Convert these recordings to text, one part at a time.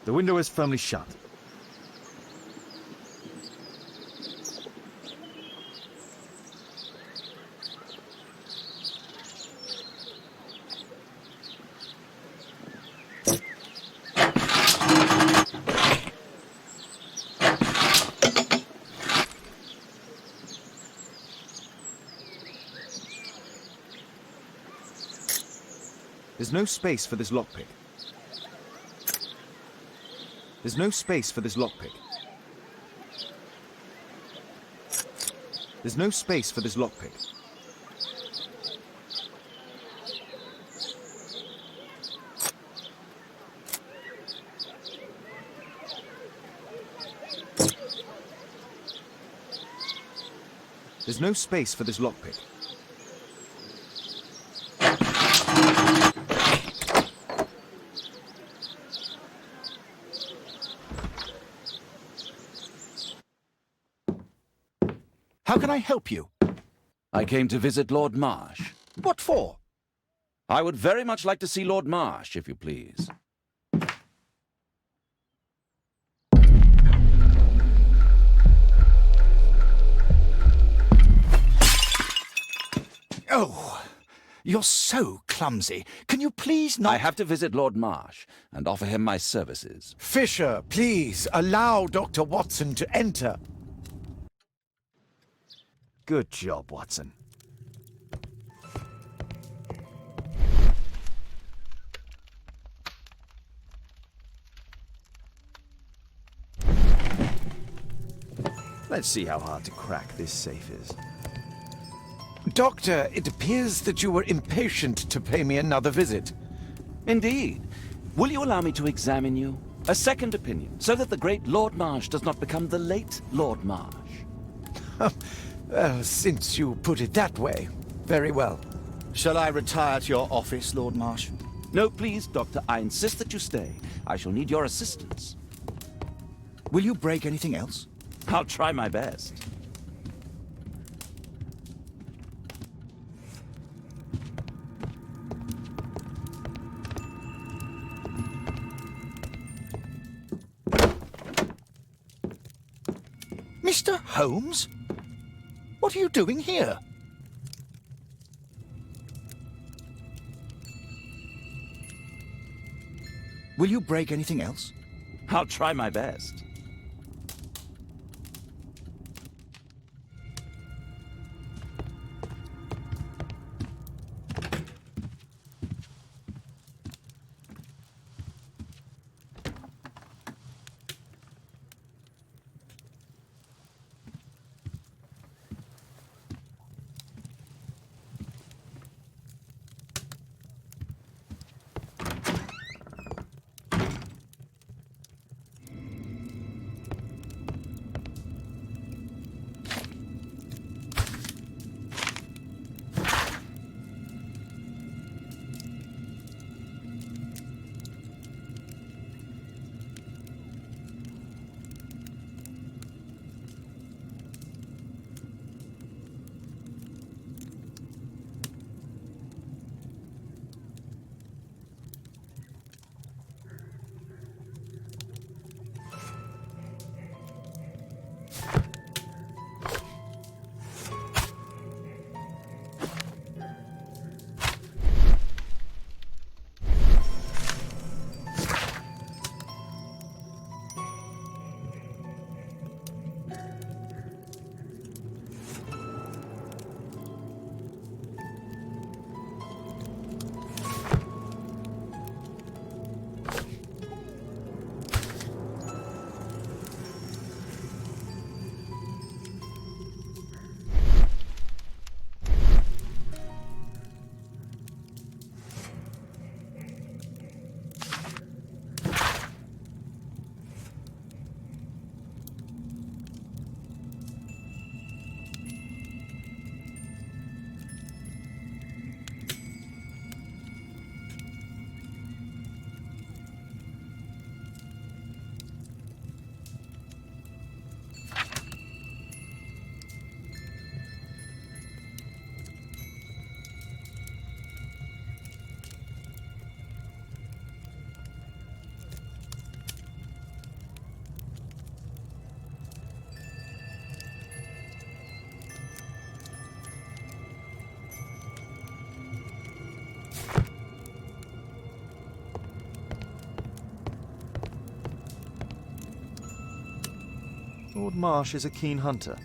The window is firmly shut. There's no space for this lockpick. There's no space for this lockpick. There's no space for this lockpick. There's no space for this lockpick. How can I help you? I came to visit Lord Marsh. What for? I would very much like to see Lord Marsh, if you please. Oh, you're so clumsy. Can you please not... I have to visit Lord Marsh and offer him my services. Fisher, please, allow Dr. Watson to enter. Good job, Watson. Let's see how hard to crack this safe is. Doctor, it appears that you were impatient to pay me another visit. Indeed. Will you allow me to examine you? A second opinion, so that the great Lord Marsh does not become the late Lord Marsh. Well, since you put it that way, very well. Shall I retire to your office, Lord Marsh? No, please, Doctor. I insist that you stay. I shall need your assistance. Will you break anything else? I'll try my best. Mr. Holmes? What are you doing here? Will you break anything else? I'll try my best. Lord Marsh is a keen hunter.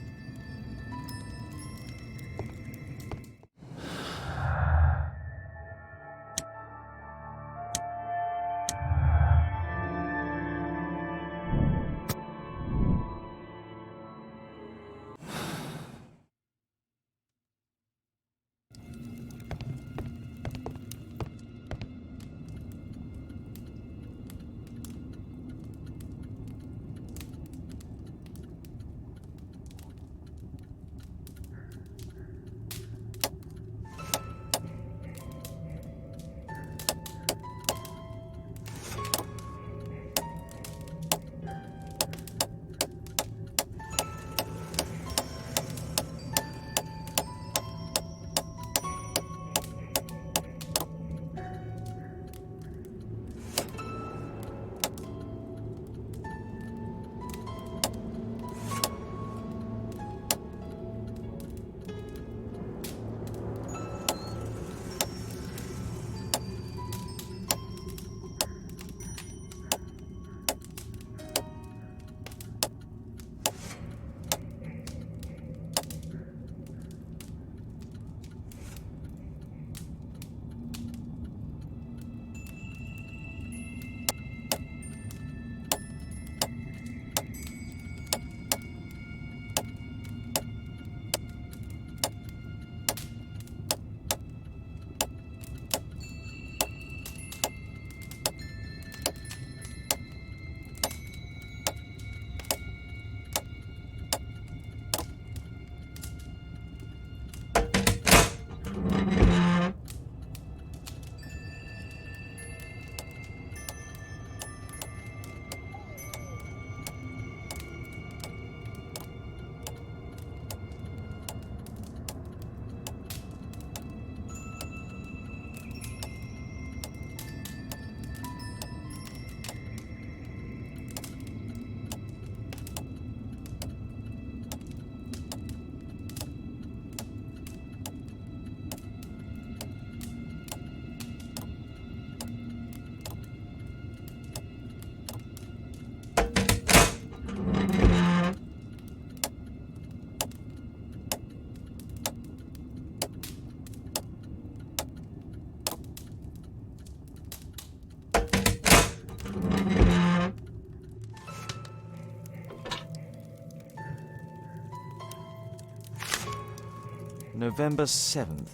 November 7th.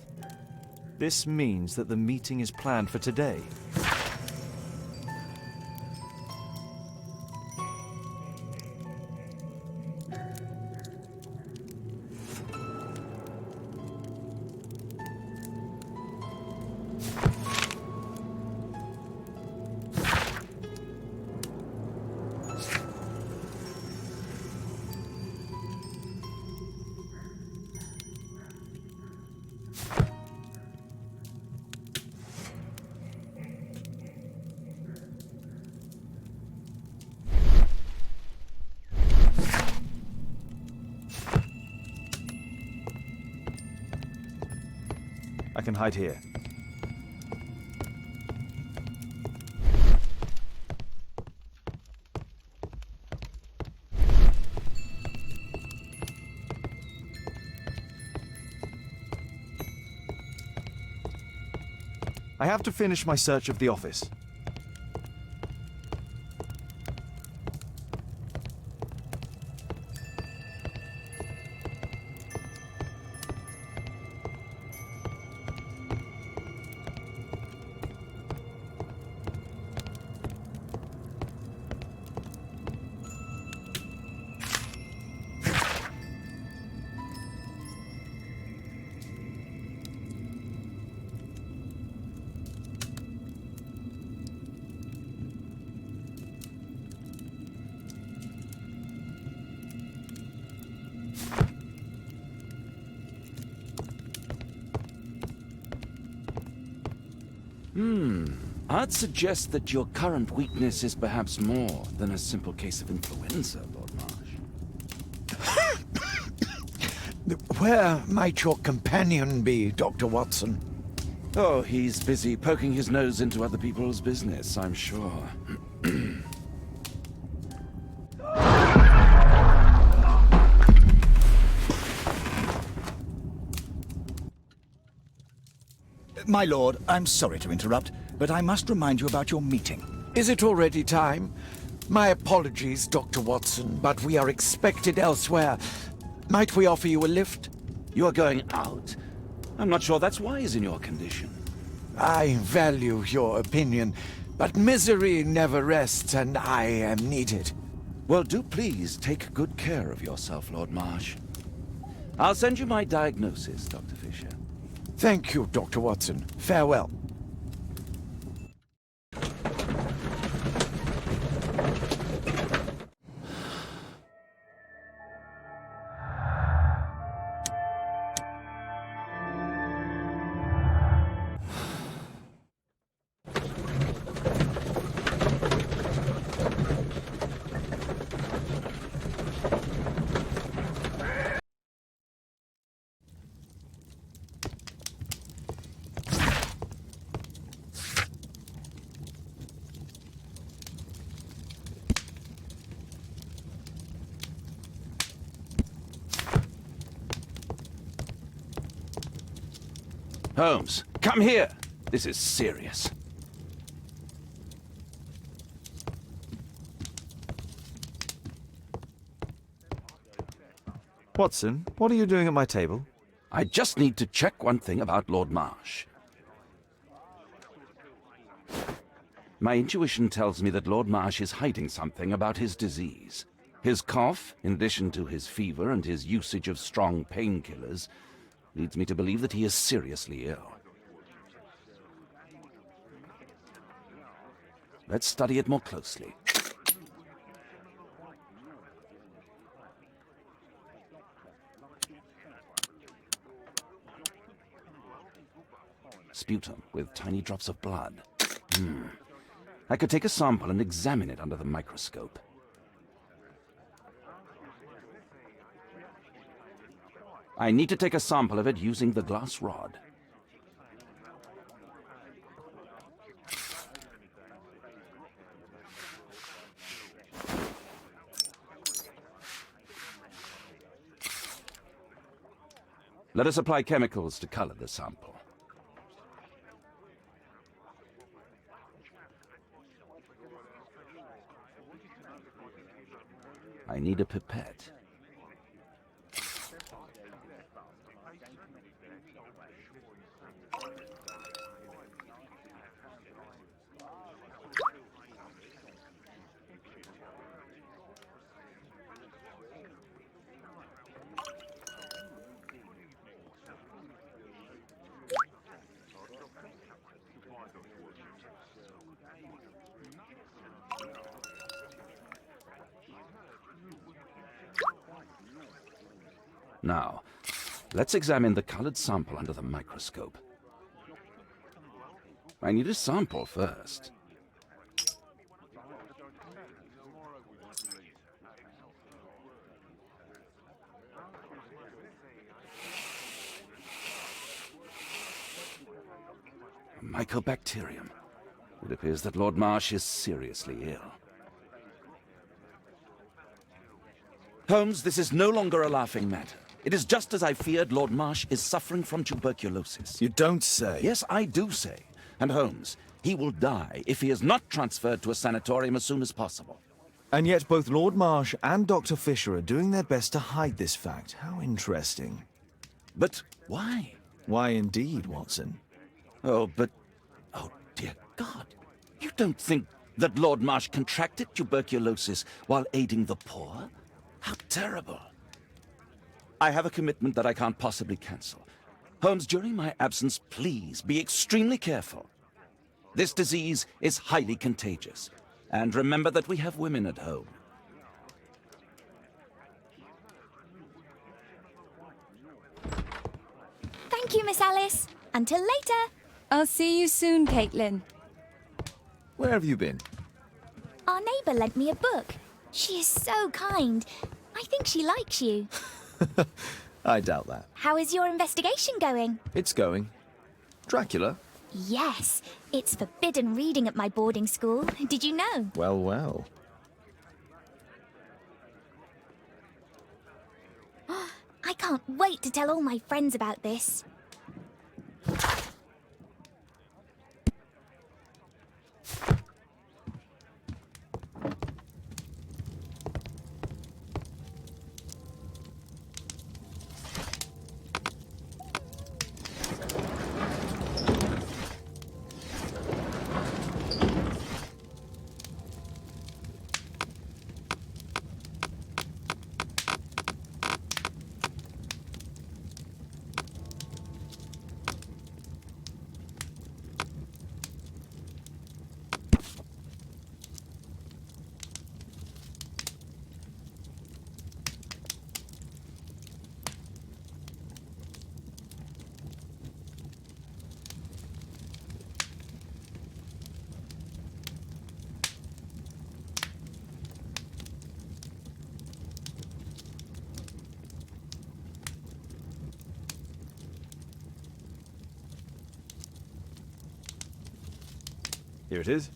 This means that the meeting is planned for today. I can hide here. I have to finish my search of the office. I'd suggest that your current weakness is perhaps more than a simple case of influenza, Lord Marsh. Where might your companion be, Dr. Watson? Oh, he's busy poking his nose into other people's business, I'm sure. My lord, I'm sorry to interrupt, but I must remind you about your meeting. Is it already time? My apologies, Dr. Watson, but we are expected elsewhere. Might we offer you a lift? You are going out? I'm not sure that's wise in your condition. I value your opinion, but misery never rests, and I am needed. Well, do please take good care of yourself, Lord Marsh. I'll send you my diagnosis, Dr. Fisher. Thank you, Dr. Watson. Farewell. Holmes, come here. This is serious. Watson, what are you doing at my table? I just need to check one thing about Lord Marsh. My intuition tells me that Lord Marsh is hiding something about his disease. His cough, in addition to his fever and his usage of strong painkillers, leads me to believe that he is seriously ill. Let's study it more closely. Sputum with tiny drops of blood. I could take a sample and examine it under the microscope. I need to take a sample of it using the glass rod. Let us apply chemicals to color the sample. I need a pipette. Now, let's examine the colored sample under the microscope. I need a sample first. A mycobacterium. It appears that Lord Marsh is seriously ill. Holmes, this is no longer a laughing matter. It is just as I feared. Lord Marsh is suffering from tuberculosis. You don't say. Yes, I do say. And Holmes, he will die if he is not transferred to a sanatorium as soon as possible. And yet both Lord Marsh and Dr. Fisher are doing their best to hide this fact. How interesting. But why? Why indeed, Watson? Oh, dear God. You don't think that Lord Marsh contracted tuberculosis while aiding the poor? How terrible. I have a commitment that I can't possibly cancel. Holmes, during my absence, please be extremely careful. This disease is highly contagious. And remember that we have women at home. Thank you, Miss Alice. Until later. I'll see you soon, Caitlin. Where have you been? Our neighbour lent me a book. She is so kind. I think she likes you. I doubt that. How is your investigation going? It's going. Dracula? Yes, it's forbidden reading at my boarding school. Did you know? Well, well. I can't wait to tell all my friends about this. Here it is.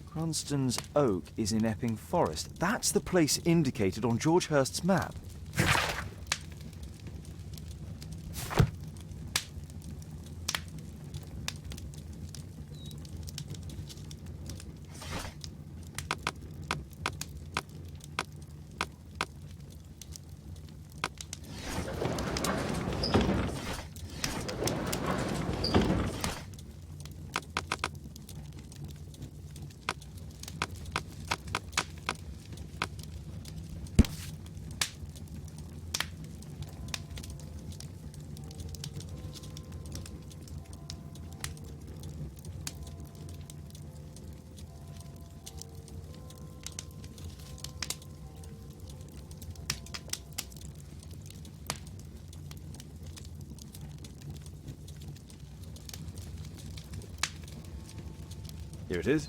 Cranston's Oak is in Epping Forest. That's the place indicated on George Hurst's map. Here it is.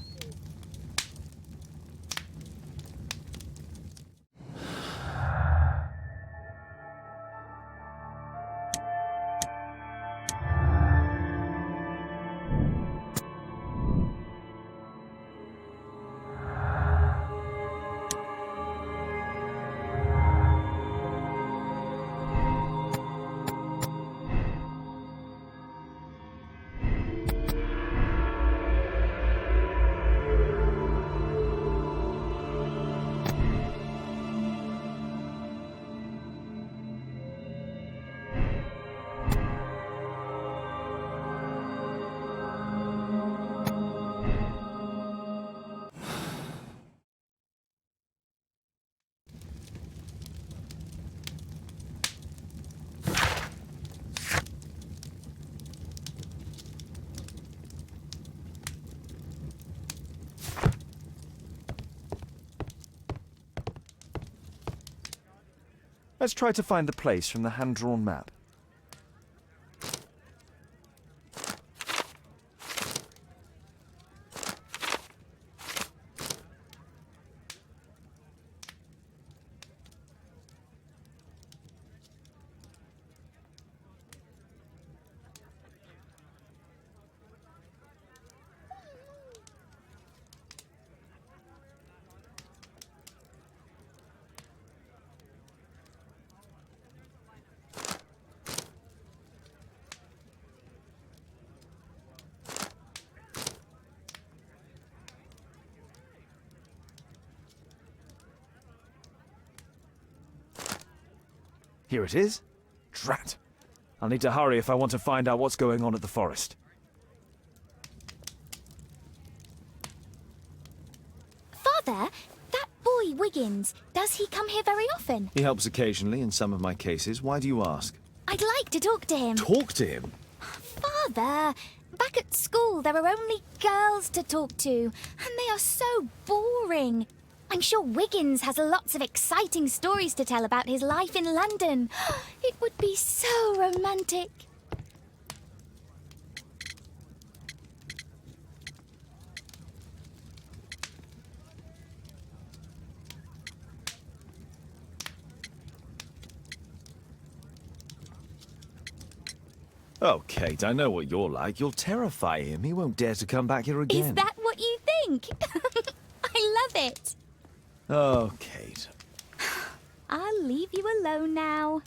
Let's try to find the place from the hand-drawn map. Here it is. Drat. I'll need to hurry if I want to find out what's going on at the forest. Father, that boy Wiggins, does he come here very often? He helps occasionally in some of my cases. Why do you ask? I'd like to talk to him. Talk to him? Father, back at school there are only girls to talk to, and they are so boring. I'm sure Wiggins has lots of exciting stories to tell about his life in London. It would be so romantic. Oh, Kate, I know what you're like. You'll terrify him. He won't dare to come back here again. Is that what you think? I love it. Oh, Kate. I'll leave you alone now.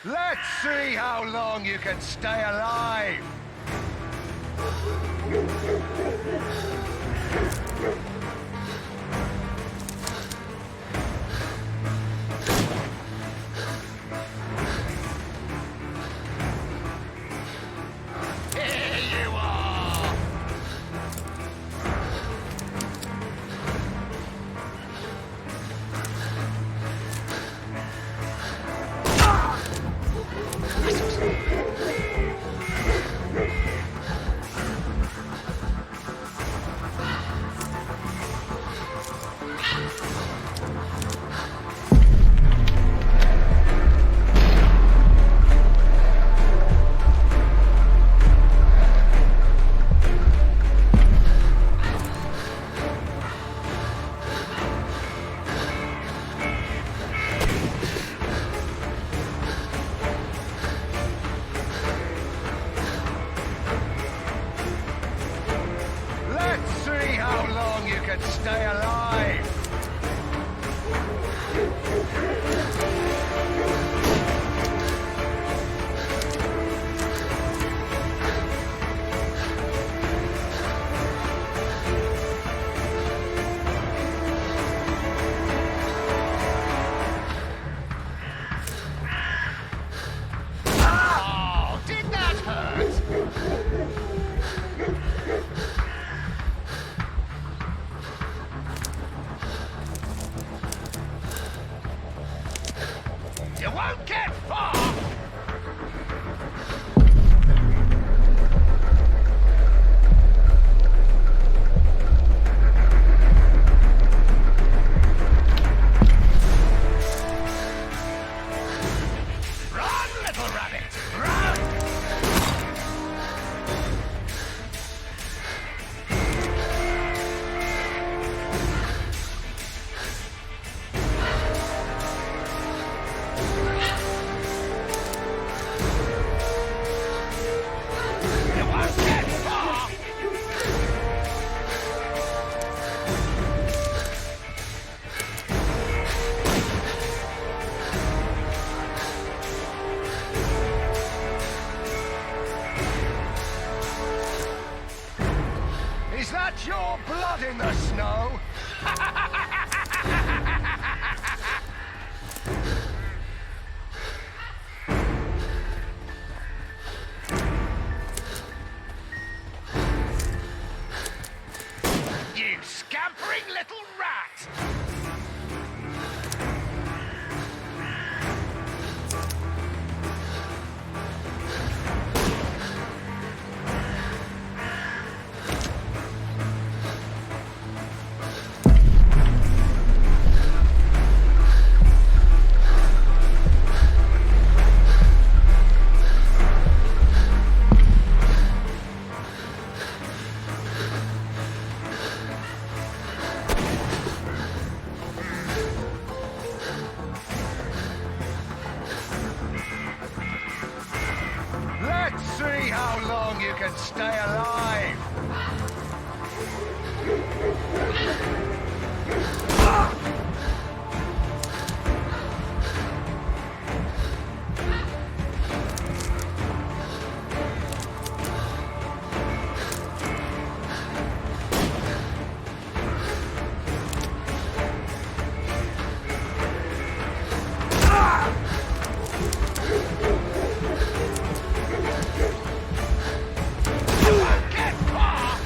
Let's see how long you can stay alive! Here you are! Let's see how long you can stay alive! Oh, did that hurt? You won't get far! Run, little rabbit, run! You won't get far! Is that your blood in the snow? You scampering little rat! Let's see how long you can stay alive! You won't get far!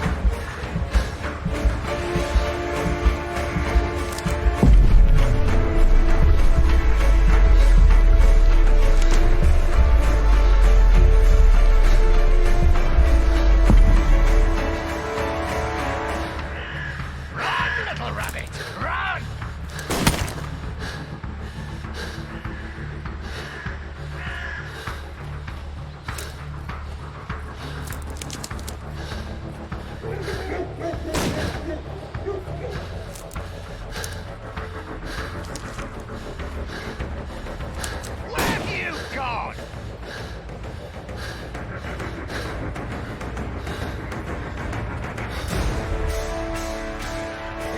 Run, little rabbit, run! Where have you gone?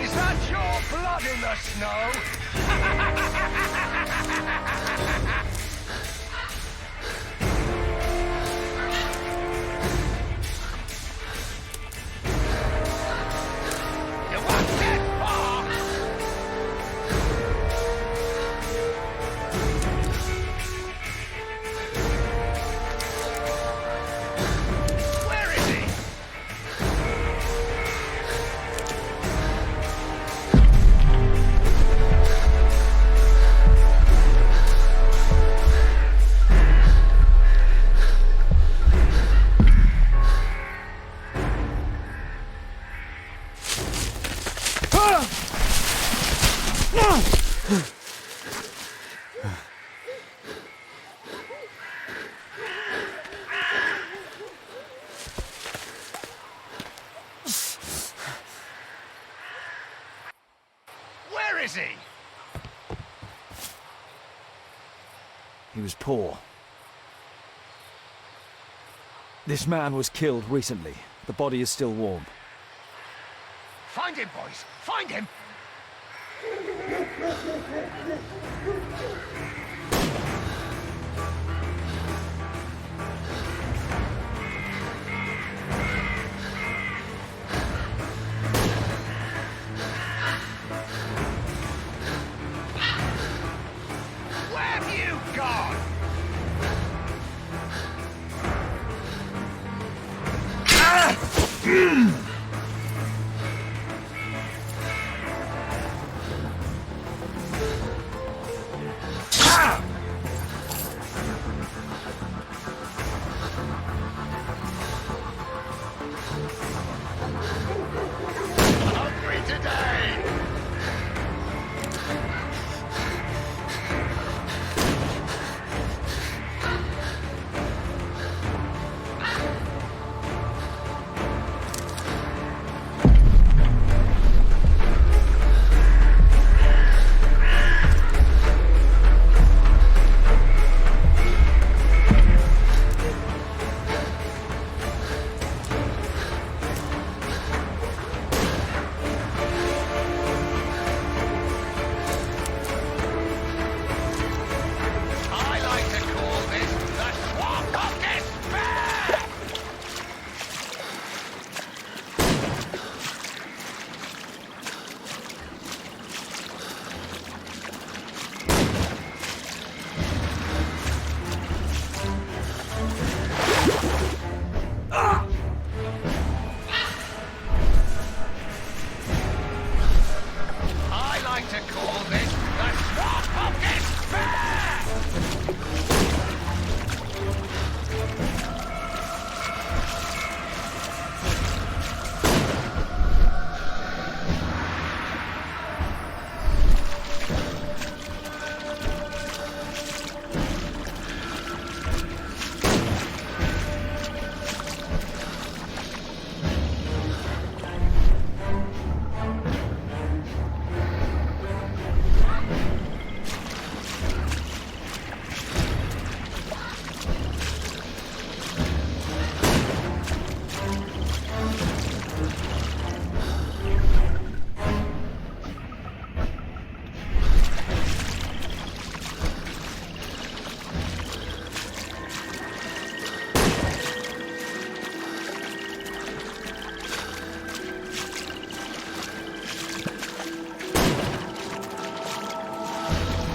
Is that your blood in the snow? Where is he? He was poor. This man was killed recently. The body is still warm. Find him, boys! Find him! Where have you gone? Hungry today! I like to call this the Swamp of Despair! I like to call this the Swamp of Despair!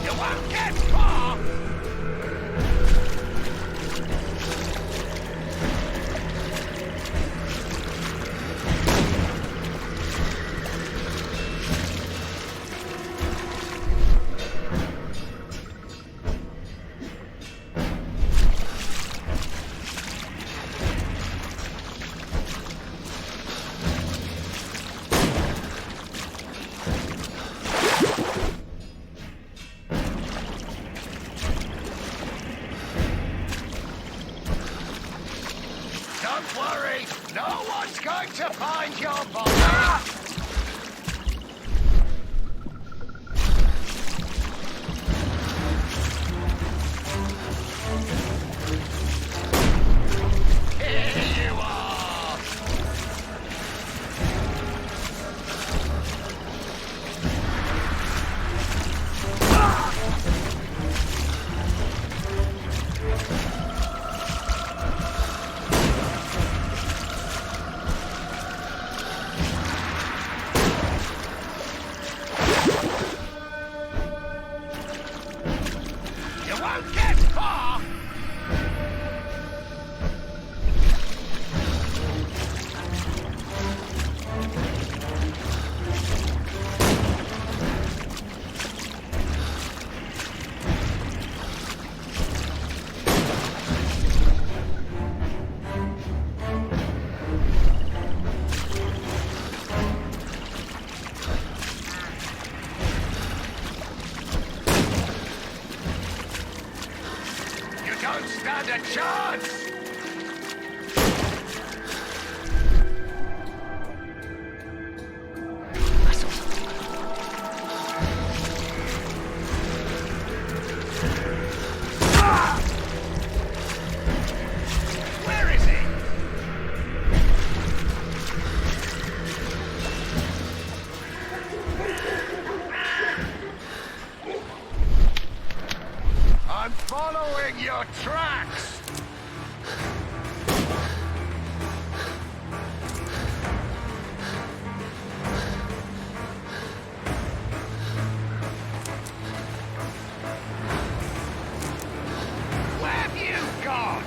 You won't get far! Don't worry, no one's going to find your body! Here you are! You won't get far! stand a chance! Where is he? I'm following your tracks! Where have you gone?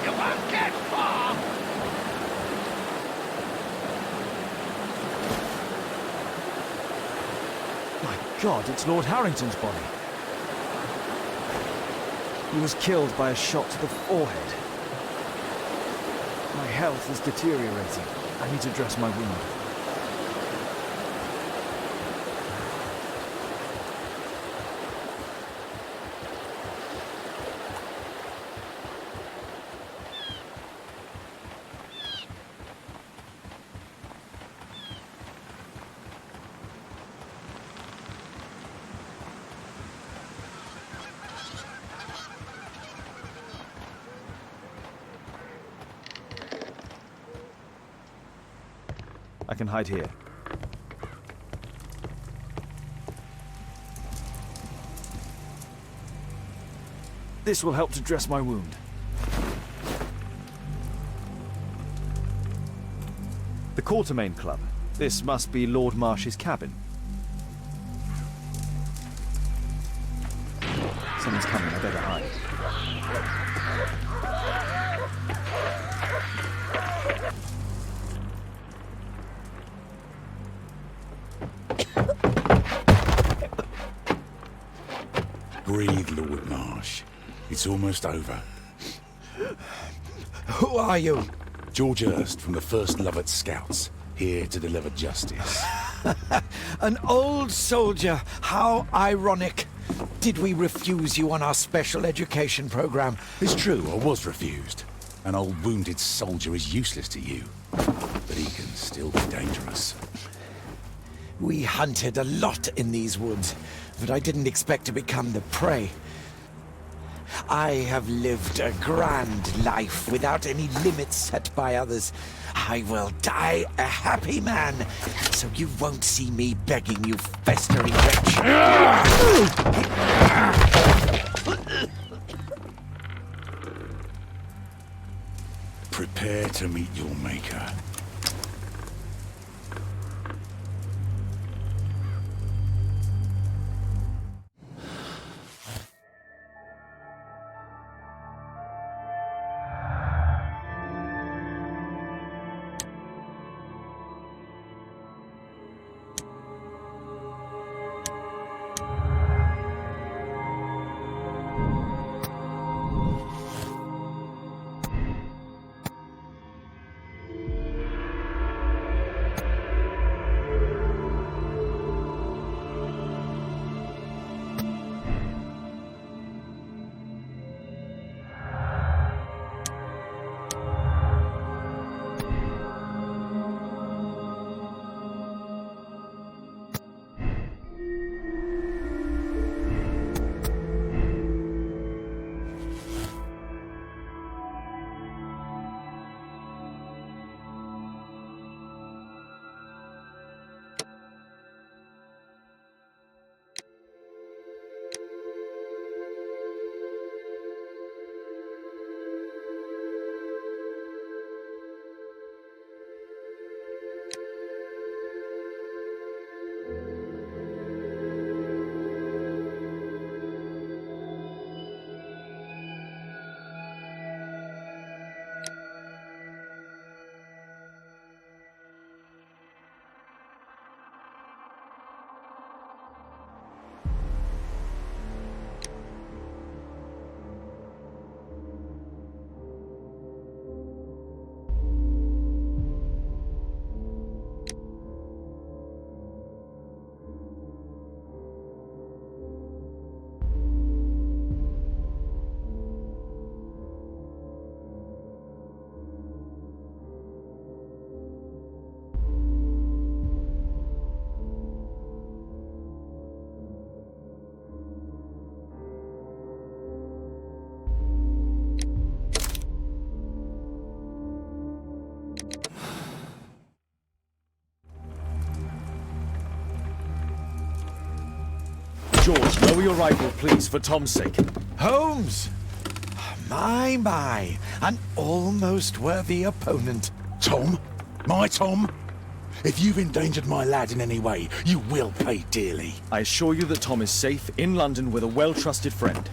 You won't get far! My God, it's Lord Harrington's body. He was killed by a shot to the forehead. My health is deteriorating. I need to dress my wound. I can hide here. This will help to dress my wound. The Quartermain Club. This must be Lord Marsh's cabin. Someone's coming, I better hide. Breathe, Lord Marsh. It's almost over. Who are you? George Hurst from the 1st Lovat Scouts, here to deliver justice. An old soldier. How ironic. Did we refuse you on our special education program? It's true, I was refused. An old wounded soldier is useless to you, but he can still be dangerous. We hunted a lot in these woods, but I didn't expect to become the prey. I have lived a grand life without any limits set by others. I will die a happy man, so you won't see me begging you, festering wretch. Prepare to meet your maker. George, lower your rifle, please, for Tom's sake. Holmes! My, an almost worthy opponent. Tom? My Tom? If you've endangered my lad in any way, you will pay dearly. I assure you that Tom is safe in London with a well-trusted friend.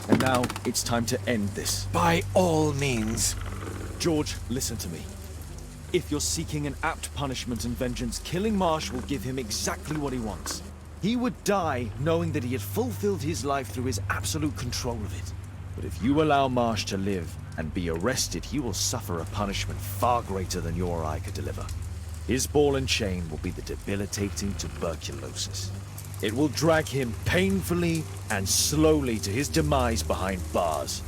And now, it's time to end this. By all means. George, listen to me. If you're seeking an apt punishment and vengeance, killing Marsh will give him exactly what he wants. He would die knowing that he had fulfilled his life through his absolute control of it. But if you allow Marsh to live and be arrested, he will suffer a punishment far greater than you or I could deliver. His ball and chain will be the debilitating tuberculosis. It will drag him painfully and slowly to his demise behind bars.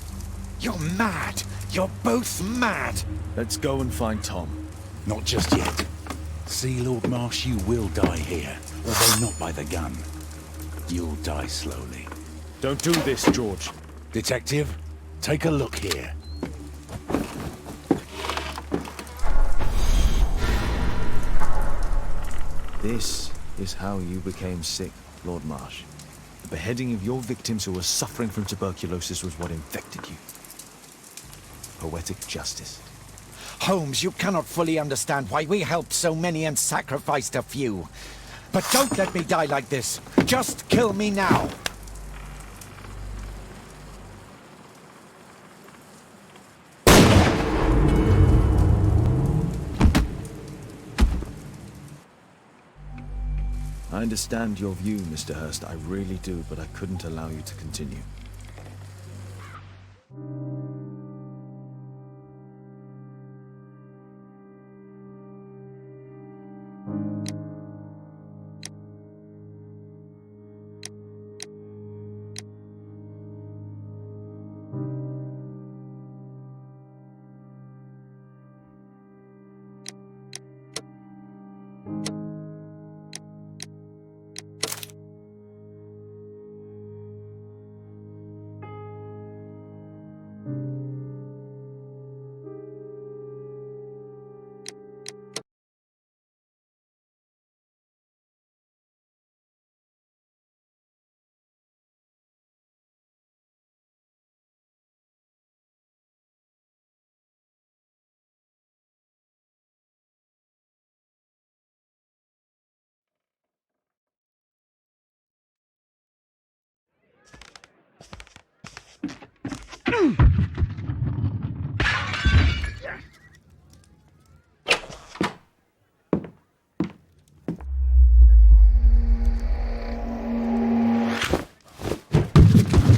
You're mad. You're both mad. Let's go and find Tom. Not just yet. See, Lord Marsh, you will die here. Although not by the gun. You'll die slowly. Don't do this, George. Detective, take a look here. This is how you became sick, Lord Marsh. The beheading of your victims who were suffering from tuberculosis was what infected you. Poetic justice. Holmes, you cannot fully understand why we helped so many and sacrificed a few. But don't let me die like this. Just kill me now. I understand your view, Mr. Hurst. I really do, but I couldn't allow you to continue.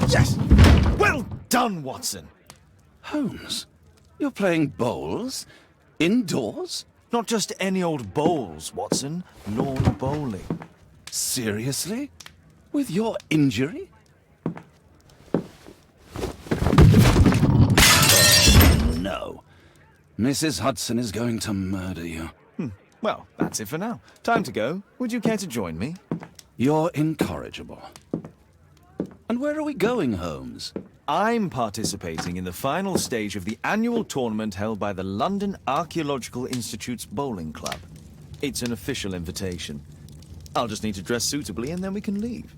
Yes! Well done, Watson! Holmes, you're playing bowls? Indoors? Not just any old bowls, Watson. Lawn bowling. Seriously? With your injury? Oh, no. Mrs. Hudson is going to murder you. Well, that's it for now. Time to go. Would you care to join me? You're incorrigible. And where are we going, Holmes? I'm participating in the final stage of the annual tournament held by the London Archaeological Institute's bowling club. It's an official invitation. I'll just need to dress suitably and then we can leave.